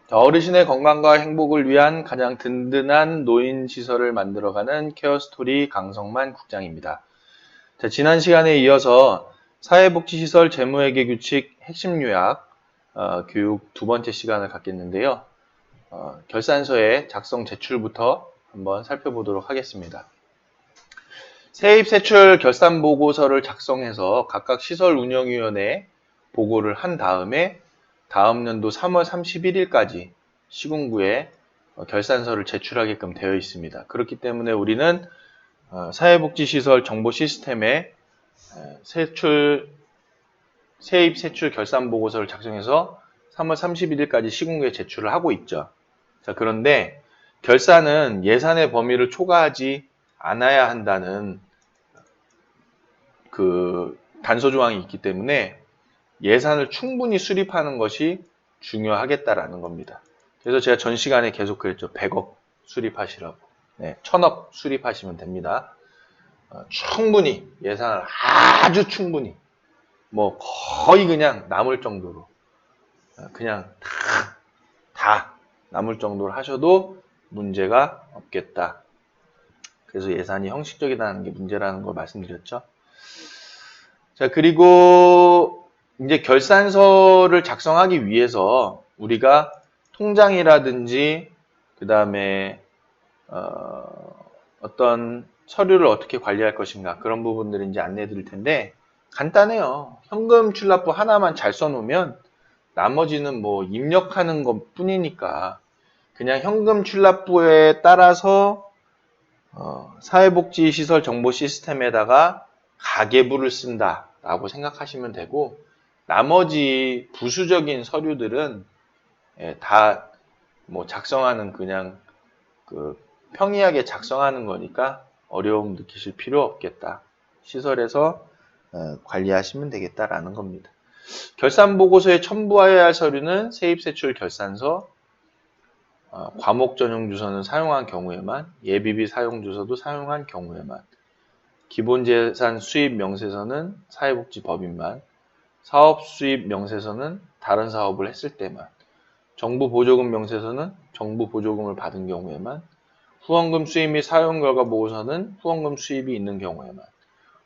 자, 어르신의 건강과 행복을 위한 가장 든든한 노인 시설을 만들어가는 케어스토리 강성만 국장입니다. 자, 지난 시간에 이어서 사회복지시설 재무회계 규칙 핵심 요약 교육 두 번째 시간을 갖겠는데요. 결산서의 작성 제출부터 한번 살펴보도록 하겠습니다. 세입세출 결산보고서를 작성해서 각각 시설운영위원회에 보고를 한 다음에 다음 연도 3월 31일까지 시군구에 결산서를 제출하게끔 되어 있습니다. 그렇기 때문에 우리는 사회복지시설 정보 시스템에 세입 세출 결산 보고서를 작성해서 3월 31일까지 시군구에 제출을 하고 있죠. 자, 그런데 결산은 예산의 범위를 초과하지 않아야 한다는 그 단서 조항이 있기 때문에 예산을 충분히 수립하는 것이 중요하겠다라는 겁니다. 그래서 제가 전 시간에 계속 그랬죠. 100억 수립하시라고. 네, 1000억 수립하시면 됩니다. 충분히 예산을 아주 충분히 뭐 거의 그냥 남을 정도로 그냥 다 남을 정도로 하셔도 문제가 없겠다. 그래서 예산이 형식적이라는 게 문제라는 걸 말씀드렸죠. 자, 그리고 이제 결산서를 작성하기 위해서 우리가 통장이라든지 그 다음에 어떤 서류를 어떻게 관리할 것인가 그런 부분들을 이제 안내해 드릴 텐데 간단해요. 현금 출납부 하나만 잘 써놓으면 나머지는 뭐 입력하는 것 뿐이니까 그냥 현금 출납부에 따라서 사회복지시설 정보 시스템에다가 가계부를 쓴다라고 생각하시면 되고 나머지 부수적인 서류들은 다 뭐 작성하는 그냥 그 평이하게 작성하는 거니까 어려움 느끼실 필요 없겠다. 시설에서 관리하시면 되겠다라는 겁니다. 결산보고서에 첨부해야 할 서류는 세입세출 결산서, 과목 전용 주소는 사용한 경우에만, 예비비 사용 주소도 사용한 경우에만, 기본재산 수입 명세서는 사회복지법인만, 사업 수입 명세서는 다른 사업을 했을 때만, 정부 보조금 명세서는 정부 보조금을 받은 경우에만, 후원금 수입 및 사용 결과 보고서는 후원금 수입이 있는 경우에만,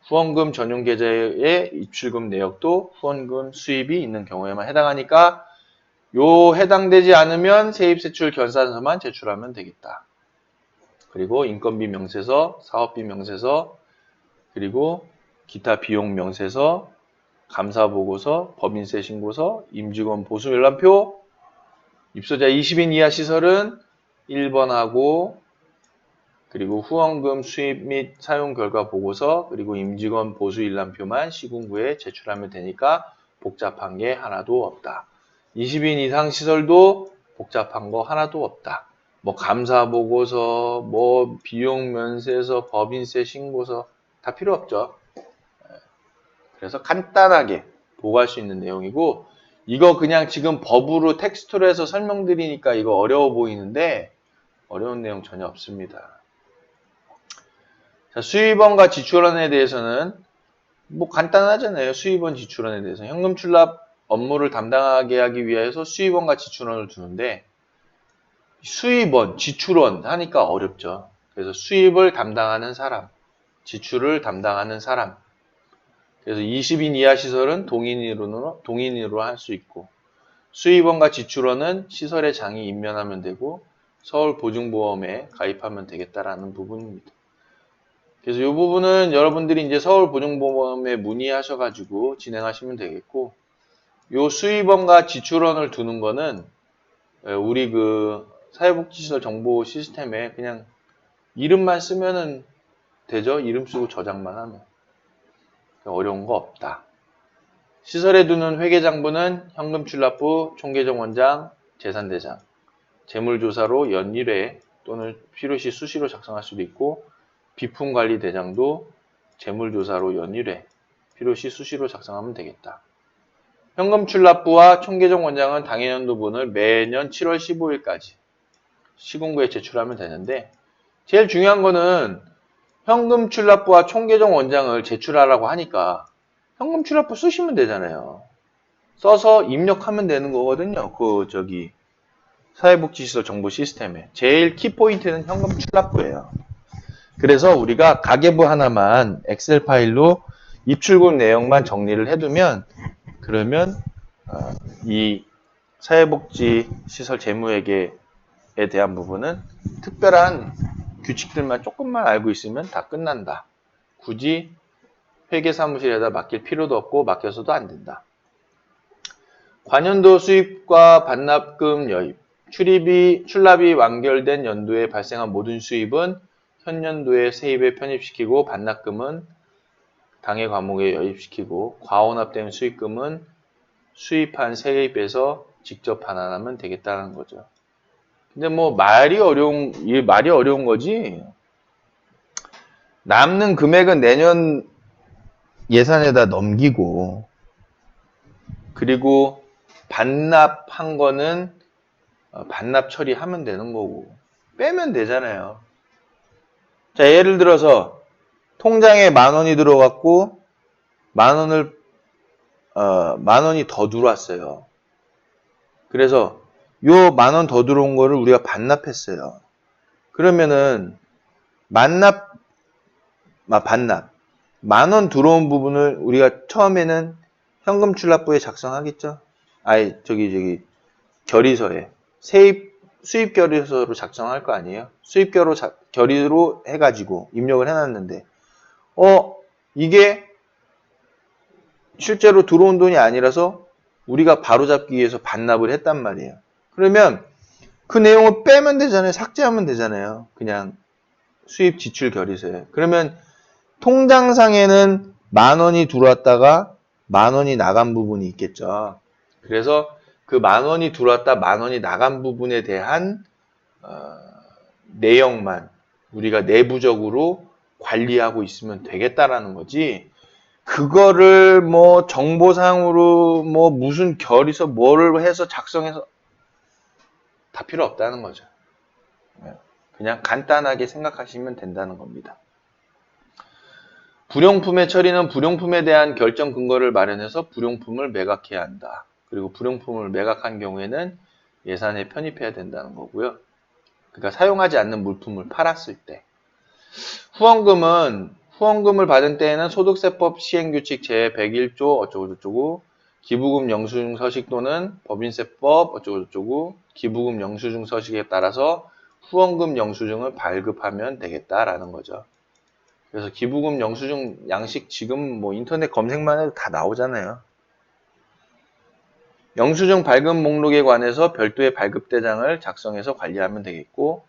후원금 전용 계좌의 입출금 내역도 후원금 수입이 있는 경우에만 해당하니까 요 해당되지 않으면 세입세출 결산서만 제출하면 되겠다. 그리고 인건비 명세서, 사업비 명세서, 그리고 기타 비용 명세서, 감사보고서, 법인세 신고서, 임직원 보수열람표, 입소자 20인 이하 시설은 1번하고 그리고 후원금 수입 및 사용 결과 보고서 그리고 임직원 보수 일람표만 시군구에 제출하면 되니까 복잡한 게 하나도 없다. 20인 이상 시설도 복잡한 거 하나도 없다. 뭐 감사 보고서, 뭐 비용 면세서, 법인세 신고서 다 필요 없죠. 그래서 간단하게 보고할 수 있는 내용이고 이거 그냥 지금 법으로 텍스트로 해서 설명드리니까 이거 어려워 보이는데 어려운 내용 전혀 없습니다. 자, 수입원과 지출원에 대해서는 뭐 간단하잖아요. 수입원, 지출원에 대해서 현금 출납 업무를 담당하게 하기 위해서 수입원과 지출원을 두는데 수입원, 지출원 하니까 어렵죠. 그래서 수입을 담당하는 사람, 지출을 담당하는 사람. 그래서 20인 이하 시설은 동인으로 할 수 있고 수입원과 지출원은 시설의 장이 임면하면 되고 서울보증보험에 가입하면 되겠다라는 부분입니다. 그래서 이 부분은 여러분들이 이제 서울보증보험에 문의하셔가지고 진행하시면 되겠고, 요 수입원과 지출원을 두는 거는 우리 그 사회복지시설 정보 시스템에 그냥 이름만 쓰면은 되죠. 이름 쓰고 저장만 하면. 어려운 거 없다. 시설에 두는 회계장부는 현금출납부, 총계정원장, 재산대장, 재물조사로 연일회 또는 필요시 수시로 작성할 수도 있고 비품관리대장도 재물조사로 연일회, 필요시 수시로 작성하면 되겠다. 현금출납부와 총계정원장은 당해연도분을 매년 7월 15일까지 시군구에 제출하면 되는데 제일 중요한 거는 현금출납부와 총계정원장을 제출하라고 하니까 현금출납부 쓰시면 되잖아요. 써서 입력하면 되는 거거든요. 사회복지시설 정보 시스템에 제일 키포인트는 현금 출납부예요. 그래서 우리가 가계부 하나만 엑셀 파일로 입출금 내용만 정리를 해두면 그러면 이 사회복지시설 재무회계에 대한 부분은 특별한 규칙들만 조금만 알고 있으면 다 끝난다. 굳이 회계사무실에다 맡길 필요도 없고 맡겨서도 안 된다. 관연도 수입과 반납금 여입, 출납이 완결된 연도에 발생한 모든 수입은 현년도의 세입에 편입시키고 반납금은 당해 과목에 여입시키고 과혼합된 수익금은 수입한 세입에서 직접 반환하면 되겠다는 거죠. 근데 뭐 말이 어려운 거지. 남는 금액은 내년 예산에다 넘기고 그리고 반납한 거는 반납 처리하면 되는 거고 빼면 되잖아요. 자, 예를 들어서 통장에 10,000원이 들어갔고 10,000원이 더 들어왔어요. 그래서 요 10,000원 더 들어온 거를 우리가 반납했어요. 그러면은 반납 10,000원 들어온 부분을 우리가 처음에는 현금 출납부에 작성하겠죠? 결의서에 수입 결의서로 작성할 거 아니에요? 수입 결의로 해가지고 입력을 해놨는데 이게 실제로 들어온 돈이 아니라서 우리가 바로잡기 위해서 반납을 했단 말이에요. 그러면 그 내용을 빼면 되잖아요. 삭제하면 되잖아요. 그냥 수입 지출 결의서에. 그러면 통장상에는 10,000원이 들어왔다가 10,000원이 나간 부분이 있겠죠. 그래서 그 10,000원이 들어왔다 10,000원이 나간 부분에 대한 내용만 우리가 내부적으로 관리하고 있으면 되겠다라는 거지. 그거를 뭐 정보상으로 뭐 무슨 결의서 뭐를 해서 작성해서 다 필요 없다는 거죠. 그냥 간단하게 생각하시면 된다는 겁니다. 불용품의 처리는 불용품에 대한 결정 근거를 마련해서 불용품을 매각해야 한다. 그리고 불용품을 매각한 경우에는 예산에 편입해야 된다는 거고요. 그러니까 사용하지 않는 물품을 팔았을 때. 후원금을 받은 때에는 소득세법 시행규칙 제101조 어쩌고저쩌고 기부금 영수증 서식 또는 법인세법 어쩌고저쩌고 기부금 영수증 서식에 따라서 후원금 영수증을 발급하면 되겠다라는 거죠. 그래서 기부금 영수증 양식 지금 뭐 인터넷 검색만 해도 다 나오잖아요. 영수증 발급 목록에 관해서 별도의 발급대장을 작성해서 관리하면 되겠고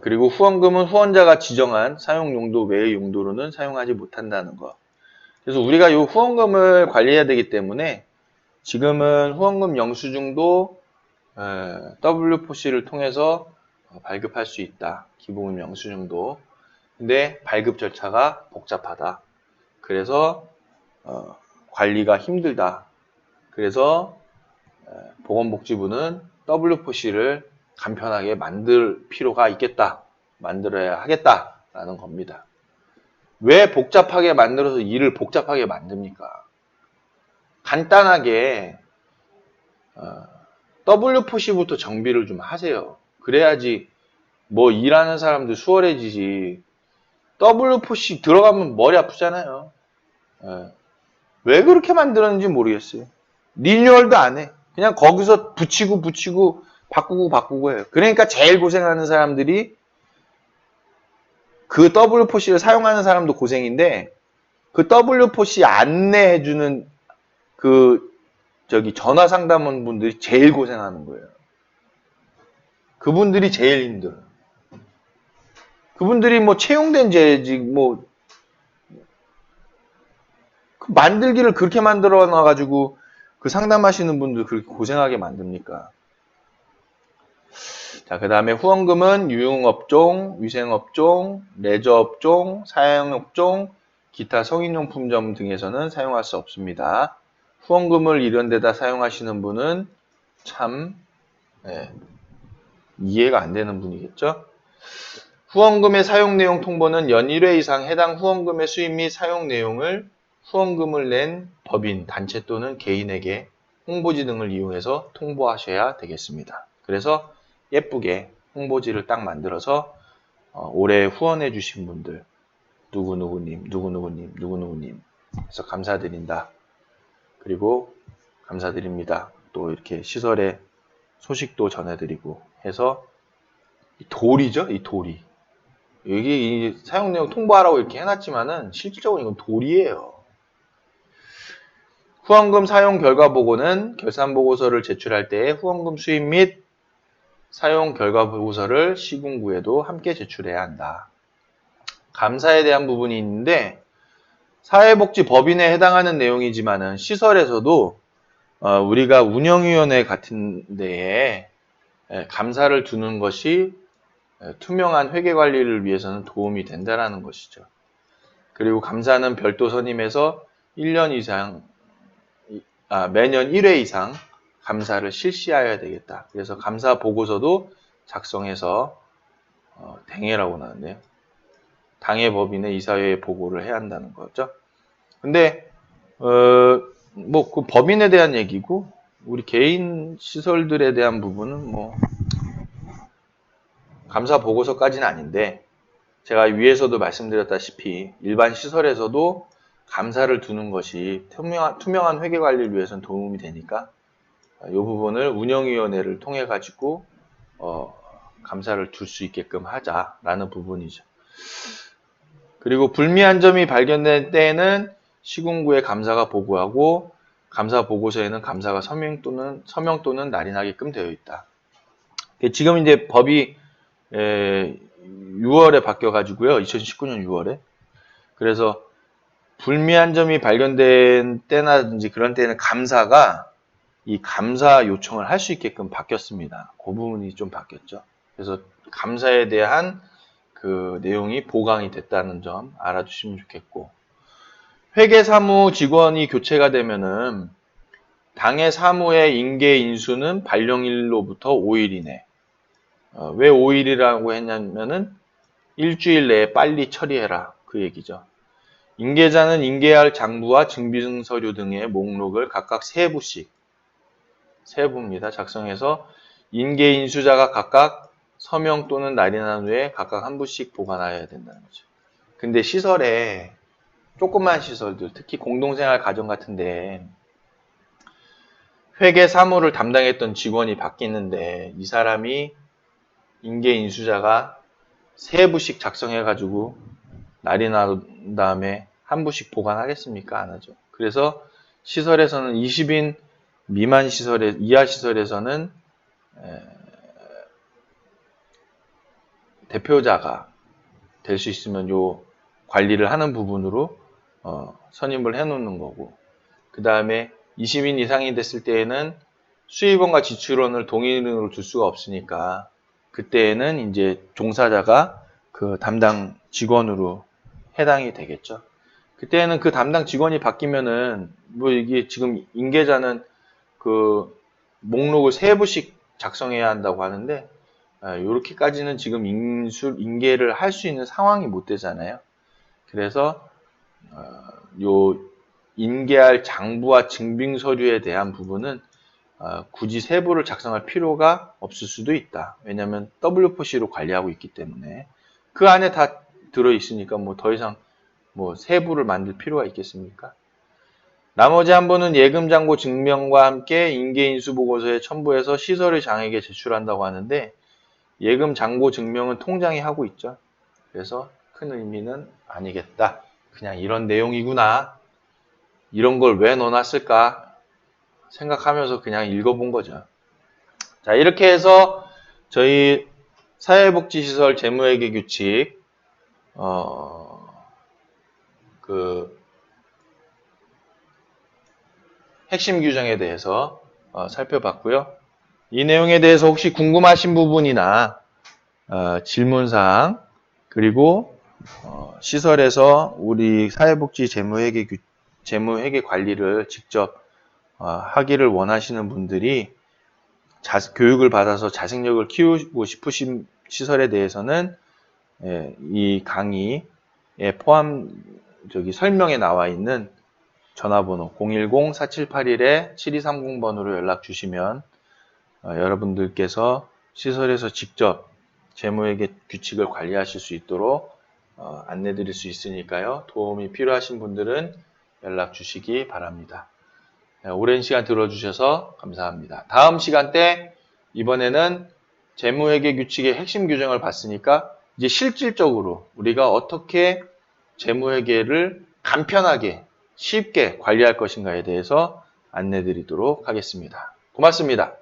그리고 후원금은 후원자가 지정한 사용 용도 외의 용도로는 사용하지 못한다는 거. 그래서 우리가 이 후원금을 관리해야 되기 때문에 지금은 후원금 영수증도 W4C를 통해서 발급할 수 있다. 기부금 영수증도. 근데 발급 절차가 복잡하다. 그래서 관리가 힘들다. 그래서 보건복지부는 W4C를 간편하게 만들 필요가 있겠다. 만들어야 하겠다라는 겁니다. 왜 복잡하게 만들어서 일을 복잡하게 만듭니까? 간단하게 W4C부터 정비를 좀 하세요. 그래야지 뭐 일하는 사람들 수월해지지. W4C 들어가면 머리 아프잖아요. 왜 그렇게 만들었는지 모르겠어요. 리뉴얼도 안 해. 그냥 거기서 붙이고 바꾸고 해요. 그러니까 제일 고생하는 사람들이 그 W4C를 사용하는 사람도 고생인데 그 W4C 안내해주는 전화 상담원 분들이 제일 고생하는 거예요. 그분들이 제일 힘들어요. 그분들이 뭐 채용된 재직 만들기를 그렇게 만들어 놔가지고 그 상담하시는 분들 그렇게 고생하게 만듭니까? 자, 그 다음에 후원금은 유흥업종, 위생업종, 레저업종, 사양업종, 기타 성인용품점 등에서는 사용할 수 없습니다. 후원금을 이런 데다 사용하시는 분은 참 이해가 안 되는 분이겠죠? 후원금의 사용 내용 통보는 연 1회 이상 해당 후원금의 수입 및 사용 내용을 후원금을 낸 법인, 단체 또는 개인에게 홍보지 등을 이용해서 통보하셔야 되겠습니다. 그래서 예쁘게 홍보지를 딱 만들어서 올해 후원해 주신 분들 누구누구님, 누구누구님, 누구누구님 해서 감사드린다. 그리고 감사드립니다. 또 이렇게 시설의 소식도 전해드리고 해서 이 돌이죠? 이 돌이. 여기 이 사용 내용 통보하라고 이렇게 해놨지만은 실질적으로 이건 돌이에요. 후원금 사용 결과 보고는 결산 보고서를 제출할 때 후원금 수입 및 사용 결과 보고서를 시군구에도 함께 제출해야 한다. 감사에 대한 부분이 있는데 사회복지법인에 해당하는 내용이지만은 시설에서도 우리가 운영위원회 같은 데에 감사를 두는 것이 투명한 회계관리를 위해서는 도움이 된다라는 것이죠. 그리고 감사는 별도 선임해서 1년 이상 매년 1회 이상 감사를 실시하여야 되겠다. 그래서 감사 보고서도 작성해서 당해라고 나왔네요. 당해 법인의 이사회에 보고를 해야 한다는 거죠. 근데 뭐 그 법인에 대한 얘기고 우리 개인 시설들에 대한 부분은 뭐 감사 보고서까지는 아닌데 제가 위에서도 말씀드렸다시피 일반 시설에서도 감사를 두는 것이 투명한 회계 관리를 위해서는 도움이 되니까 이 부분을 운영위원회를 통해 가지고 감사를 둘 수 있게끔 하자라는 부분이죠. 그리고 불미한 점이 발견된 때에는 시군구에 감사가 보고하고 감사 보고서에는 감사가 서명 또는 날인하게끔 되어 있다. 지금 이제 법이 6월에 바뀌어 가지고요. 2019년 6월에. 그래서 불미한 점이 발견된 때나든지 그런 때는 감사가 이 감사 요청을 할 수 있게끔 바뀌었습니다. 그 부분이 좀 바뀌었죠. 그래서 감사에 대한 그 내용이 보강이 됐다는 점 알아두시면 좋겠고, 회계사무 직원이 교체가 되면은 당해 사무의 인계 인수는 발령일로부터 5일 이내. 왜 5일이라고 했냐면은 일주일 내에 빨리 처리해라 그 얘기죠. 인계자는 인계할 장부와 증빙 서류 등의 목록을 각각 3부입니다. 작성해서 인계 인수자가 각각 서명 또는 날인한 후에 각각 한 부씩 보관해야 된다는 거죠. 근데 시설에 조그만 시설들, 특히 공동생활 가정 같은데 회계 사무를 담당했던 직원이 바뀌는데 이 사람이 인계 인수자가 3부씩 작성해가지고 날인한 다음에 한 부씩 보관하겠습니까? 안 하죠. 그래서 시설에서는 20인 미만 이하 시설에서는 대표자가 될 수 있으면 요 관리를 하는 부분으로 선임을 해놓는 거고, 그 다음에 20인 이상이 됐을 때에는 수입원과 지출원을 동일인으로 둘 수가 없으니까 그때에는 이제 종사자가 그 담당 직원으로 해당이 되겠죠. 그때는 그 담당 직원이 바뀌면은 뭐 이게 지금 인계자는 그 목록을 3부씩 작성해야 한다고 하는데 이렇게까지는 지금 인계를 할 수 있는 상황이 못 되잖아요. 그래서 요 인계할 장부와 증빙 서류에 대한 부분은 굳이 3부를 작성할 필요가 없을 수도 있다. 왜냐하면 W4C로 관리하고 있기 때문에 그 안에 다 들어 있으니까 뭐 더 이상 뭐 3부를 만들 필요가 있겠습니까? 나머지 한 부는 예금장고 증명과 함께 인계인수보고서에 첨부해서 시설의 장에게 제출한다고 하는데 예금장고 증명은 통장이 하고 있죠. 그래서 큰 의미는 아니겠다. 그냥 이런 내용이구나. 이런 걸 왜 넣어놨을까 생각하면서 그냥 읽어본 거죠. 자, 이렇게 해서 저희 사회복지시설 재무회계 규칙 핵심 규정에 대해서 살펴봤고요. 이 내용에 대해서 혹시 궁금하신 부분이나 질문사항, 그리고 시설에서 우리 사회복지 재무회계 관리를 직접 하기를 원하시는 분들이 교육을 받아서 자생력을 키우고 싶으신 시설에 대해서는 이 강의에 설명에 나와 있는 전화번호 010-4781-7230번으로 연락 주시면 여러분들께서 시설에서 직접 재무회계 규칙을 관리하실 수 있도록 안내 드릴 수 있으니까요. 도움이 필요하신 분들은 연락 주시기 바랍니다. 오랜 시간 들어주셔서 감사합니다. 다음 시간대 이번에는 재무회계 규칙의 핵심 규정을 봤으니까 이제 실질적으로 우리가 어떻게 재무회계를 간편하게 쉽게 관리할 것인가에 대해서 안내 드리도록 하겠습니다. 고맙습니다.